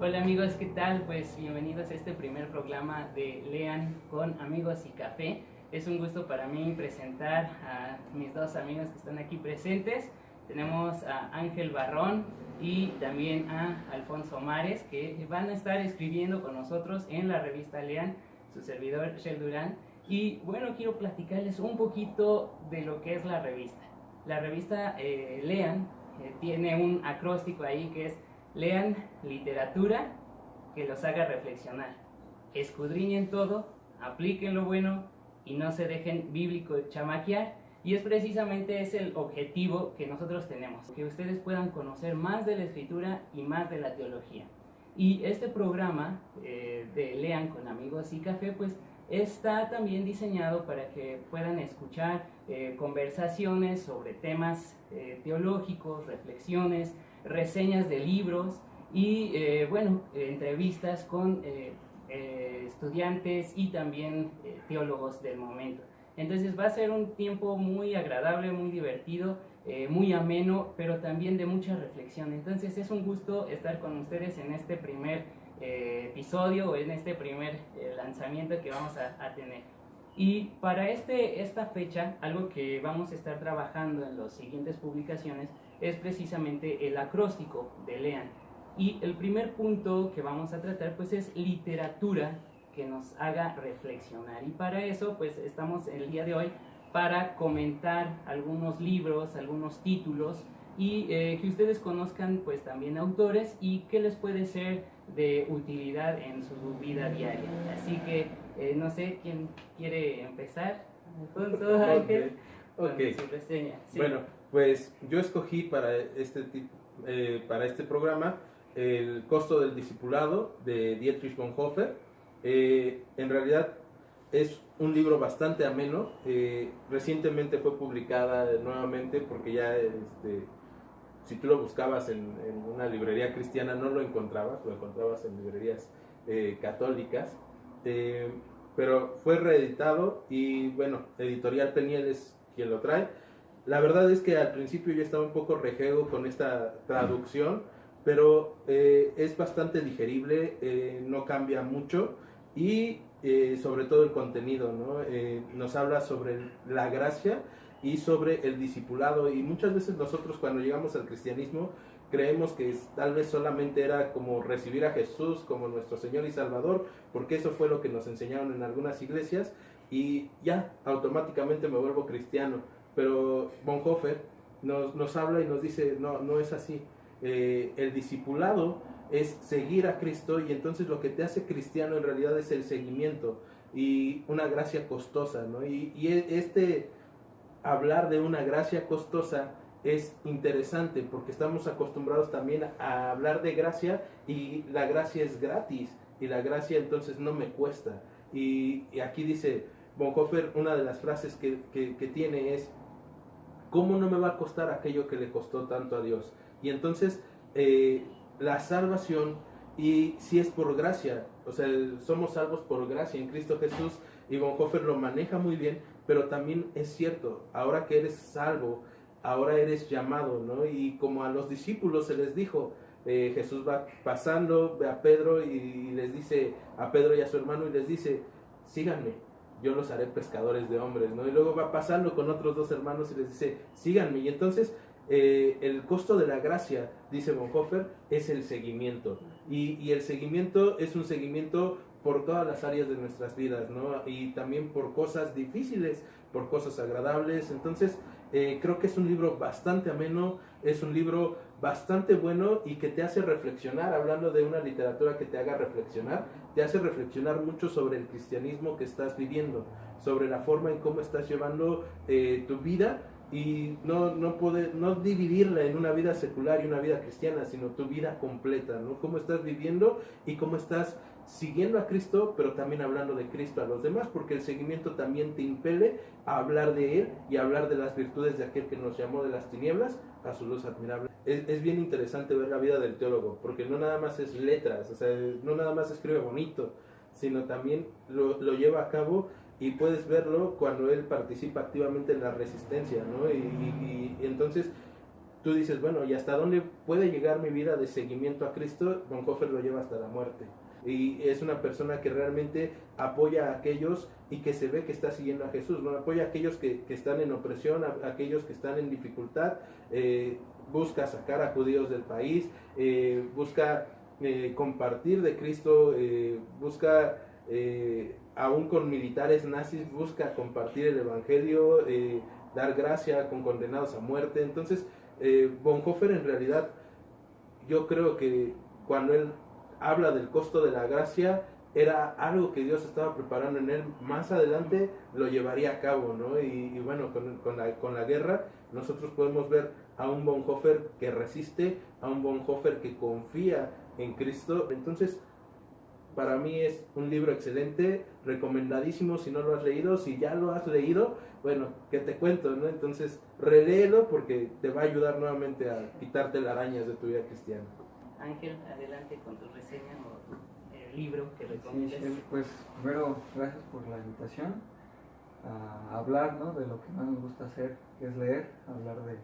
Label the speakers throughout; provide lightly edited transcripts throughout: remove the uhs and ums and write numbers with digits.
Speaker 1: Hola amigos, ¿qué tal? Pues bienvenidos a este primer programa de Lean con Amigos y Café. Es un gusto para mí presentar a mis dos amigos que están aquí presentes. Tenemos a Ángel Barrón y también a Alfonso Mares, que van a estar escribiendo con nosotros en la revista Lean, su servidor Shel Durán. Y bueno, quiero platicarles un poquito de lo que es la revista. La revista Lean tiene un acróstico ahí que es: lean literatura que los haga reflexionar, escudriñen todo, apliquen lo bueno y no se dejen bíblico chamaquear. Y es precisamente ese el objetivo que nosotros tenemos, que ustedes puedan conocer más de la escritura y más de la teología. Y este programa de Lean con Amigos y Café pues está también diseñado para que puedan escuchar conversaciones sobre temas teológicos, reflexiones, reseñas de libros y entrevistas con estudiantes y también teólogos del momento. Entonces va a ser un tiempo muy agradable, muy divertido, muy ameno, pero también de mucha reflexión. Entonces es un gusto estar con ustedes en este primer episodio o en este primer lanzamiento que vamos a tener. Y para esta fecha, algo que vamos a estar trabajando en las siguientes publicaciones es precisamente el acróstico de Lean. Y el primer punto que vamos a tratar pues es literatura que nos haga reflexionar. Y para eso pues estamos el día de hoy para comentar algunos libros, algunos títulos y que ustedes conozcan pues también autores y qué les puede ser de utilidad en su vida diaria. Así que no sé quién quiere empezar. Alfonso, Ángel, con su reseña.
Speaker 2: Sí. Bueno, pues yo escogí para este programa El costo del discipulado de Dietrich Bonhoeffer. En realidad es un libro bastante ameno. Recientemente fue publicada nuevamente porque ya si tú lo buscabas en una librería cristiana no lo encontrabas en librerías católicas, pero fue reeditado y bueno, Editorial Peniel es quien lo trae. La verdad es que al principio yo estaba un poco rejego con esta traducción, pero es bastante digerible, no cambia mucho y sobre todo el contenido, ¿no? Nos habla sobre la gracia y sobre el discipulado, y muchas veces nosotros cuando llegamos al cristianismo creemos que tal vez solamente era como recibir a Jesús como nuestro Señor y Salvador, porque eso fue lo que nos enseñaron en algunas iglesias y ya automáticamente me vuelvo cristiano. Pero Bonhoeffer nos habla y nos dice, no es así. El discipulado es seguir a Cristo, y entonces lo que te hace cristiano en realidad es el seguimiento y una gracia costosa, ¿no? Y hablar de una gracia costosa es interesante porque estamos acostumbrados también a hablar de gracia, y la gracia es gratis y la gracia entonces no me cuesta. Y aquí dice Bonhoeffer, una de las frases que tiene es: ¿cómo no me va a costar aquello que le costó tanto a Dios? Y entonces la salvación, y si es por gracia, o sea, somos salvos por gracia en Cristo Jesús, y Bonhoeffer lo maneja muy bien, pero también es cierto, ahora que eres salvo, ahora eres llamado, ¿no? Y como a los discípulos se les dijo, Jesús va pasando, ve a Pedro y les dice, a Pedro y a su hermano, y les dice, síganme, yo los haré pescadores de hombres, ¿no? Y luego va pasando con otros dos hermanos y les dice, síganme. Y entonces el costo de la gracia, dice Bonhoeffer, es el seguimiento. Y el seguimiento es un seguimiento por todas las áreas de nuestras vidas, ¿no? Y también por cosas difíciles, por cosas agradables. Entonces creo que es un libro bastante ameno, es un libro bastante bueno y que te hace reflexionar. Hablando de una literatura que te haga reflexionar, te hace reflexionar mucho sobre el cristianismo que estás viviendo, sobre la forma en cómo estás llevando tu vida, y no dividirla en una vida secular y una vida cristiana, sino tu vida completa, ¿no? Cómo estás viviendo y cómo estás siguiendo a Cristo, pero también hablando de Cristo a los demás, porque el seguimiento también te impele a hablar de Él y a hablar de las virtudes de aquel que nos llamó de las tinieblas a su luz admirable. Es bien interesante ver la vida del teólogo, porque no nada más es letras, o sea, no nada más escribe bonito, sino también lo lleva a cabo, y puedes verlo cuando él participa activamente en la resistencia, ¿no? Y entonces tú dices, bueno, ¿y hasta dónde puede llegar mi vida de seguimiento a Cristo? Bonhoeffer lo lleva hasta la muerte. Y es una persona que realmente apoya a aquellos y que se ve que está siguiendo a Jesús, ¿no? Apoya a aquellos que están en opresión, a aquellos que están en dificultad, busca sacar a judíos del país, busca compartir de Cristo, busca, aún con militares nazis, busca compartir el evangelio, dar gracia con condenados a muerte. Entonces, Bonhoeffer en realidad, yo creo que cuando él habla del costo de la gracia, era algo que Dios estaba preparando en él, más adelante lo llevaría a cabo, ¿no? Y bueno, con la guerra nosotros podemos ver a un Bonhoeffer que resiste, a un Bonhoeffer que confía en Cristo. Entonces, para mí es un libro excelente, recomendadísimo si no lo has leído. Si ya lo has leído, bueno, ¿qué te cuento, no? Entonces, reléelo porque te va a ayudar nuevamente a quitarte las arañas de tu vida cristiana.
Speaker 1: Ángel, adelante con tu reseña o el libro que recomiendas.
Speaker 3: Sí, pues primero, gracias por la invitación a hablar, ¿no?, de lo que más nos gusta hacer, que es leer, hablar de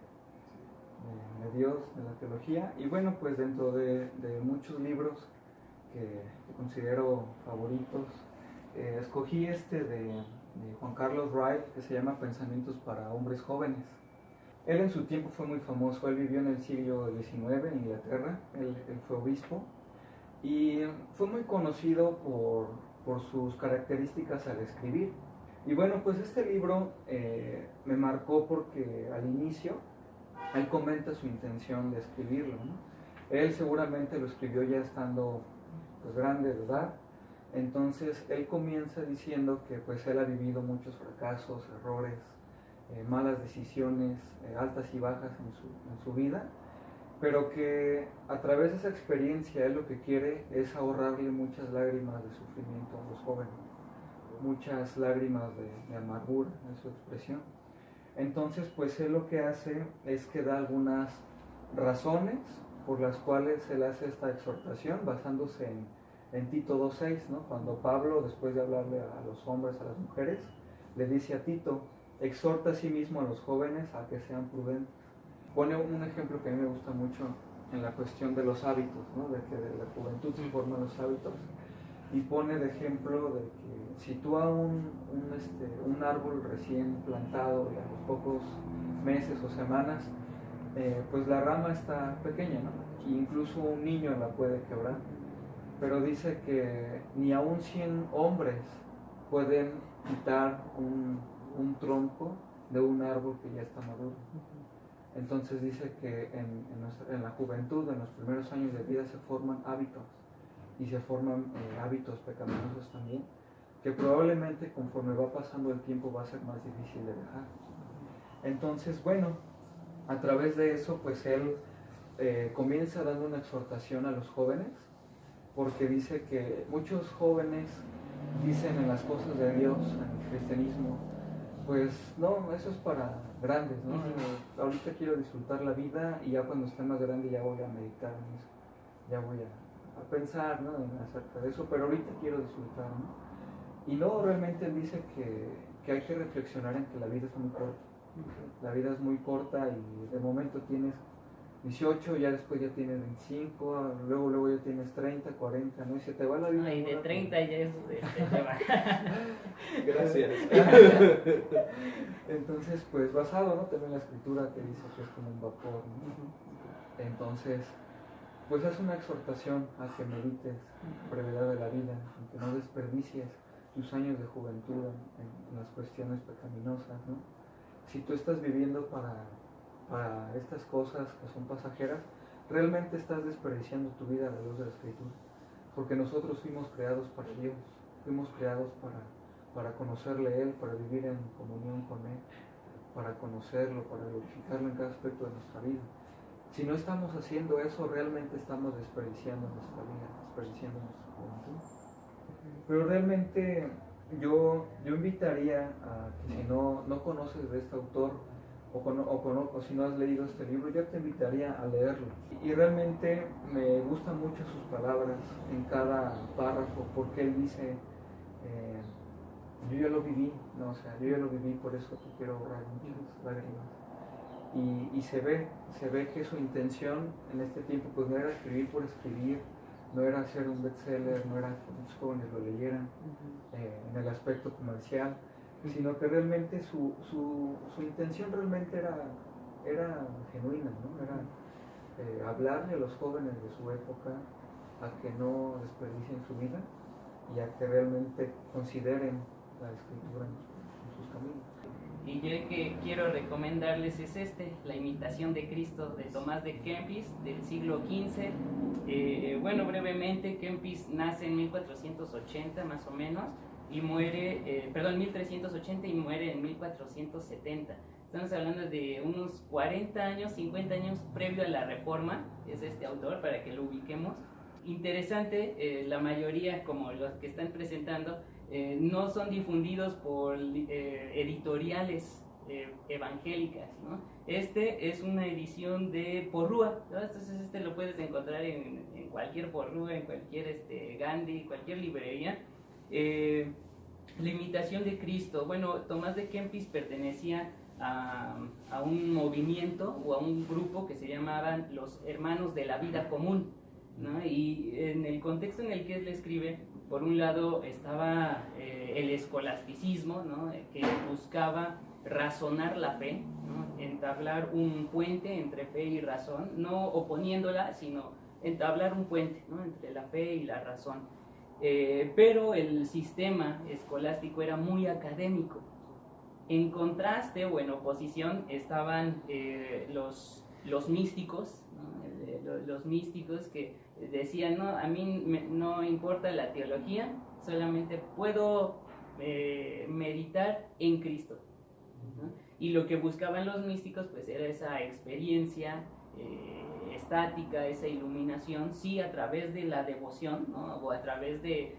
Speaker 3: Dios, de la teología. Y bueno, pues dentro de muchos libros que considero favoritos, escogí este de Juan Carlos Wright, que se llama Pensamientos para hombres jóvenes. Él en su tiempo fue muy famoso, él vivió en el siglo XIX en Inglaterra, él fue obispo y fue muy conocido por sus características al escribir. Y bueno, pues este libro me marcó porque al inicio él comenta su intención de escribirlo, ¿no? Él seguramente lo escribió ya estando pues grande de edad. Entonces él comienza diciendo que pues él ha vivido muchos fracasos, errores, malas decisiones, altas y bajas en su vida, pero que a través de esa experiencia él lo que quiere es ahorrarle muchas lágrimas de sufrimiento a los jóvenes, muchas lágrimas de amargura en su expresión. Entonces pues él lo que hace es que da algunas razones por las cuales él hace esta exhortación basándose en Tito 2.6, ¿no? Cuando Pablo, después de hablarle a los hombres, a las mujeres, le dice a Tito: exhorta a sí mismo a los jóvenes a que sean prudentes. Pone un ejemplo que a mí me gusta mucho en la cuestión de los hábitos, ¿no?, de que de la juventud se forman los hábitos, y pone de ejemplo de que si tú a un árbol recién plantado y a los pocos meses o semanas, pues la rama está pequeña, ¿no?, y incluso un niño la puede quebrar, pero dice que ni aún 100 hombres pueden quitar un tronco de un árbol que ya está maduro. Entonces dice que en la juventud, en los primeros años de vida, se forman hábitos, y se forman hábitos pecaminosos también, que probablemente conforme va pasando el tiempo va a ser más difícil de dejar. Entonces, bueno, a través de eso, pues él comienza dando una exhortación a los jóvenes, porque dice que muchos jóvenes dicen en las cosas de Dios, en el cristianismo, pues no, eso es para grandes, ¿no? Ahorita quiero disfrutar la vida y ya cuando esté más grande ya voy a meditar en eso, ya voy a pensar, ¿no?, acerca de eso, pero ahorita quiero disfrutar, ¿no? Y no, realmente él dice que hay que reflexionar en que la vida es muy corta. La vida es muy corta y de momento tienes 18, ya después ya tienes 25, luego ya tienes 30, 40, ¿no? Y se te va la vida.
Speaker 1: Y de 30 ya es
Speaker 2: Gracias.
Speaker 3: Entonces, pues basado, ¿no?, también la escritura te dice que es como un vapor, ¿no? Entonces, pues es una exhortación a que medites brevedad de la vida, a que no desperdicies tus años de juventud en las cuestiones pecaminosas, ¿no? Si tú estás viviendo para estas cosas que son pasajeras, realmente estás desperdiciando tu vida a la luz de la Escritura, porque nosotros fuimos creados para Dios, fuimos creados para conocerle a Él, para vivir en comunión con Él, para conocerlo, para glorificarlo en cada aspecto de nuestra vida. Si no estamos haciendo eso, realmente estamos desperdiciando nuestra vida, desperdiciando nuestra juventud. Pero realmente yo invitaría a que si no conoces de este autor, o si no has leído este libro, yo te invitaría a leerlo. Y realmente me gustan mucho sus palabras en cada párrafo, porque él dice, yo ya lo viví, ¿no? O sea, yo ya lo viví, por eso te quiero ahorrar muchas lágrimas. y se ve que su intención en este tiempo pues no era escribir por escribir, no era hacer un bestseller, no era que muchos jóvenes lo leyeran en el aspecto comercial, sino que realmente su intención realmente era genuina, ¿no? Era hablarle a los jóvenes de su época a que no desperdicien su vida y a que realmente consideren la escritura en sus caminos.
Speaker 1: Y yo el que quiero recomendarles es La imitación de Cristo, de Tomás de Kempis, del siglo XV. Bueno, brevemente, Kempis nace en 1480 más o menos, y muere, 1380 y muere en 1470. Estamos hablando de unos 40 años, 50 años previo a la Reforma, es este autor, para que lo ubiquemos. Interesante, la mayoría, como los que están presentando, no son difundidos por editoriales evangélicas, ¿no? Este es una edición de Porrúa, ¿no? Entonces este lo puedes encontrar en cualquier Porrúa, en cualquier Gandhi, cualquier librería. La imitación de Cristo. Bueno, Tomás de Kempis pertenecía a un movimiento o a un grupo que se llamaban los Hermanos de la Vida Común, ¿no? Y en el contexto en el que él escribe, por un lado estaba el escolasticismo, ¿no? Que buscaba razonar la fe, ¿no? Entablar un puente entre fe y razón, no oponiéndola, sino entablar un puente, ¿no? Entre la fe y la razón. Pero el sistema escolástico era muy académico. En contraste o en oposición estaban los místicos, ¿no? Los místicos que decían, no, a mí no importa la teología, solamente puedo meditar en Cristo, ¿no? Y lo que buscaban los místicos pues era esa experiencia estática, esa iluminación, sí, a través de la devoción, ¿no? O a través de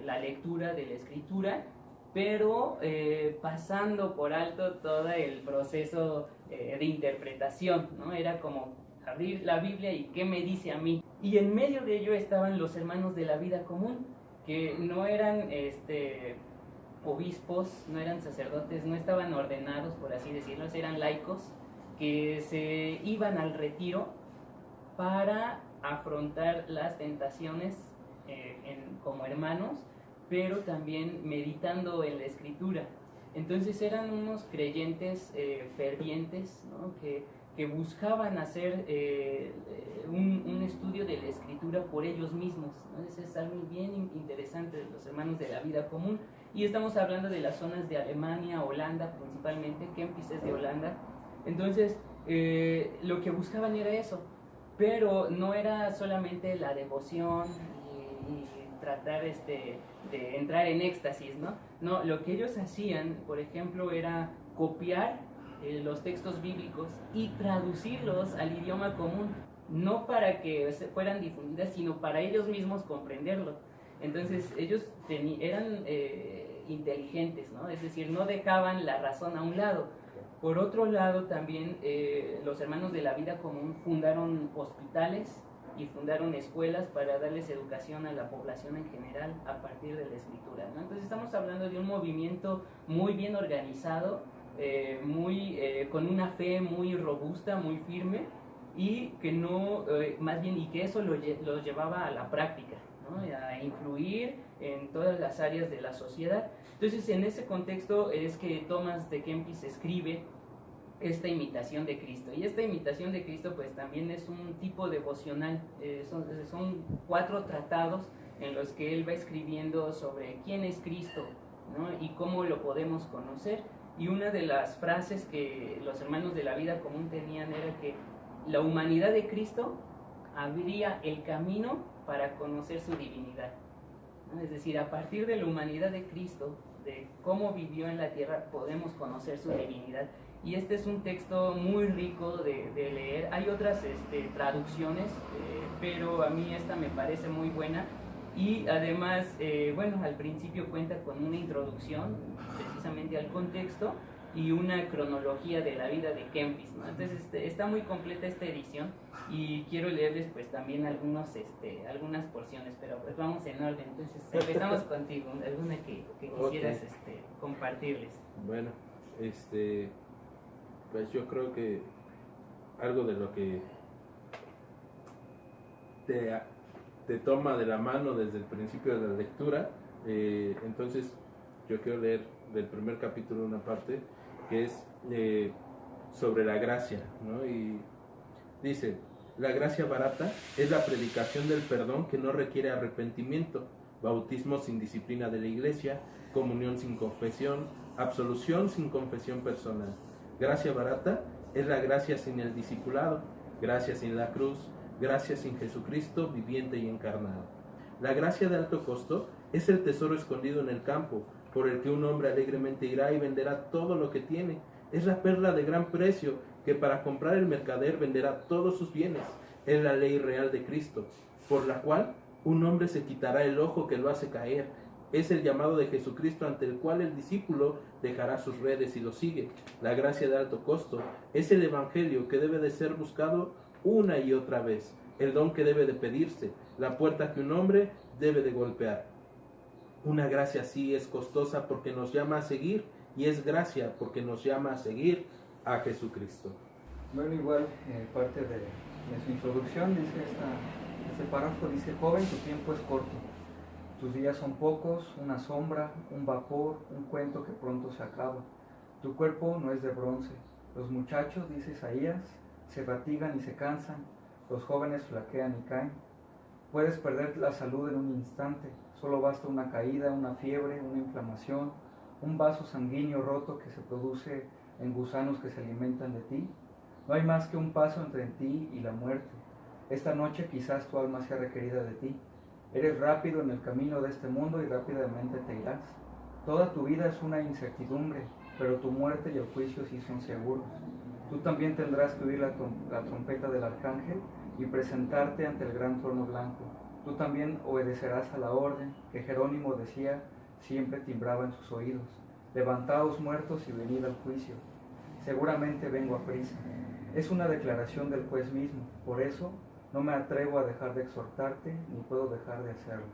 Speaker 1: la lectura de la escritura, pero pasando por alto todo el proceso de interpretación, ¿no? Era como abrir la Biblia y ¿qué me dice a mí? Y en medio de ello estaban los Hermanos de la Vida Común, que no eran obispos, no eran sacerdotes, no estaban ordenados, por así decirlo, eran laicos que se iban al retiro para afrontar las tentaciones como hermanos, pero también meditando en la escritura. Entonces eran unos creyentes fervientes, ¿no? que buscaban hacer un estudio de la escritura por ellos mismos, ¿no? Eso es algo bien interesante de los Hermanos de la Vida Común. Y estamos hablando de las zonas de Alemania, Holanda principalmente. Kempis es de Holanda. Entonces lo que buscaban era eso, pero no era solamente la devoción y tratar de entrar en éxtasis, ¿no? No, lo que ellos hacían, por ejemplo, era copiar los textos bíblicos y traducirlos al idioma común, no para que fueran difundidas, sino para ellos mismos comprenderlo. Entonces ellos eran inteligentes, ¿no? Es decir, no dejaban la razón a un lado. Por otro lado, también los Hermanos de la Vida Común fundaron hospitales y fundaron escuelas para darles educación a la población en general a partir de la escritura, ¿no? Entonces estamos hablando de un movimiento muy bien organizado, con una fe muy robusta, muy firme, y que más bien, y que eso los llevaba a la práctica, ¿no? A influir en todas las áreas de la sociedad. Entonces, en ese contexto es que Tomás de Kempis escribe esta imitación de Cristo. Y esta imitación de Cristo pues también es un tipo devocional. Son 4 tratados en los que él va escribiendo sobre quién es Cristo, ¿no? Y cómo lo podemos conocer. Y una de las frases que los Hermanos de la Vida Común tenían era que la humanidad de Cristo abría el camino para conocer su divinidad, ¿no? Es decir, a partir de la humanidad de Cristo, de cómo vivió en la tierra, podemos conocer su divinidad. Y este es un texto muy rico de leer. Hay otras traducciones, pero a mí esta me parece muy buena. Y además, bueno, al principio cuenta con una introducción precisamente al contexto y una cronología de la vida de Kempis, ¿no? Entonces está muy completa esta edición y quiero leerles pues también algunas porciones, pero pues vamos en orden. Entonces empezamos contigo, alguna que quisieras compartirles.
Speaker 2: Bueno, pues yo creo que algo de lo que te toma de la mano desde el principio de la lectura. Entonces yo quiero leer del primer capítulo una parte que es sobre la gracia, ¿no? Y dice: la gracia barata es la predicación del perdón que no requiere arrepentimiento, bautismo sin disciplina de la iglesia, comunión sin confesión, absolución sin confesión personal. Gracia barata es la gracia sin el discipulado, gracia sin la cruz, gracia sin Jesucristo viviente y encarnado. La gracia de alto costo es el tesoro escondido en el campo, por el que un hombre alegremente irá y venderá todo lo que tiene. Es la perla de gran precio que para comprar el mercader venderá todos sus bienes. Es la ley real de Cristo, por la cual un hombre se quitará el ojo que lo hace caer. Es el llamado de Jesucristo ante el cual el discípulo dejará sus redes y lo sigue. La gracia de alto costo es el evangelio que debe de ser buscado una y otra vez, el don que debe de pedirse, la puerta que un hombre debe de golpear. Una gracia así es costosa porque nos llama a seguir, y es gracia porque nos llama a seguir a Jesucristo.
Speaker 3: Bueno, igual parte de su introducción dice este párrafo, dice: joven, tu tiempo es corto, tus días son pocos, una sombra, un vapor, un cuento que pronto se acaba. Tu cuerpo no es de bronce. Los muchachos, dice Isaías, se fatigan y se cansan, los jóvenes flaquean y caen. Puedes perder la salud en un instante, solo basta una caída, una fiebre, una inflamación, un vaso sanguíneo roto que se produce en gusanos que se alimentan de ti. No hay más que un paso entre ti y la muerte. Esta noche quizás tu alma sea requerida de ti. Eres rápido en el camino de este mundo y rápidamente te irás. Toda tu vida es una incertidumbre, pero tu muerte y el juicio sí son seguros. Tú también tendrás que oír la trompeta del arcángel y presentarte ante el gran trono blanco. Tú también obedecerás a la orden que Jerónimo decía, siempre timbraba en sus oídos: levantaos muertos y venid al juicio. Seguramente vengo a prisa. Es una declaración del juez mismo, por eso no me atrevo a dejar de exhortarte, ni puedo dejar de hacerlo.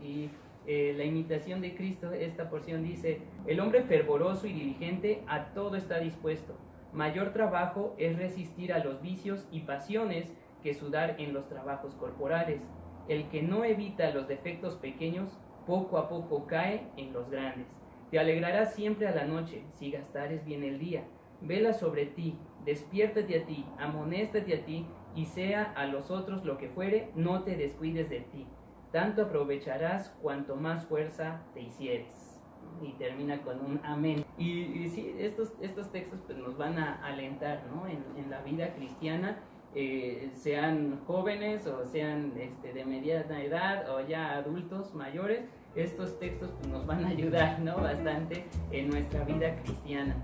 Speaker 1: Y la imitación de Cristo, esta porción dice: el hombre fervoroso y diligente a todo está dispuesto. Mayor trabajo es resistir a los vicios y pasiones que sudar en los trabajos corporales. El que no evita los defectos pequeños, poco a poco cae en los grandes. Te alegrarás siempre a la noche, si gastares bien el día. Vela sobre ti, despiértate a ti, amonéstate a ti, y sea a los otros lo que fuere, no te descuides de ti. Tanto aprovecharás cuanto más fuerza te hicieres. Y termina con un amén. Y sí, estos textos pues, nos van a alentar, ¿no? en la vida cristiana, sean jóvenes o sean de mediana edad o ya adultos mayores. Estos textos pues, nos van a ayudar, ¿no? bastante en nuestra vida cristiana.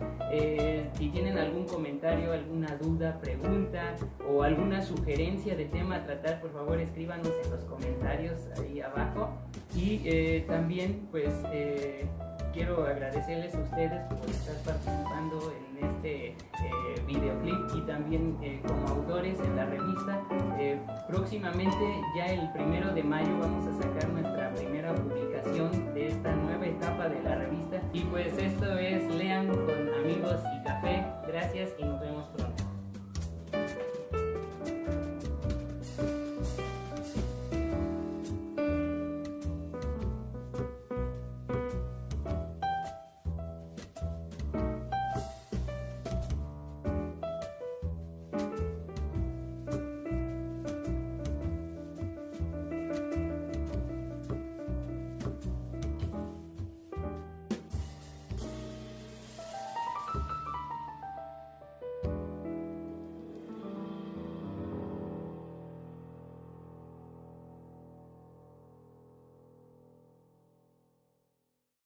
Speaker 1: Si tienen algún comentario, alguna duda, pregunta o alguna sugerencia de tema a tratar, por favor escríbanos en los comentarios ahí abajo. Y también pues quiero agradecerles a ustedes por estar participando en este videoclip y también como autores en la revista. Próximamente, ya el 1 de mayo, vamos a sacar nuestra primera publicación de esta nueva etapa de la revista. Y pues esto es Lean con Amigos y Café. Gracias y nos vemos pronto.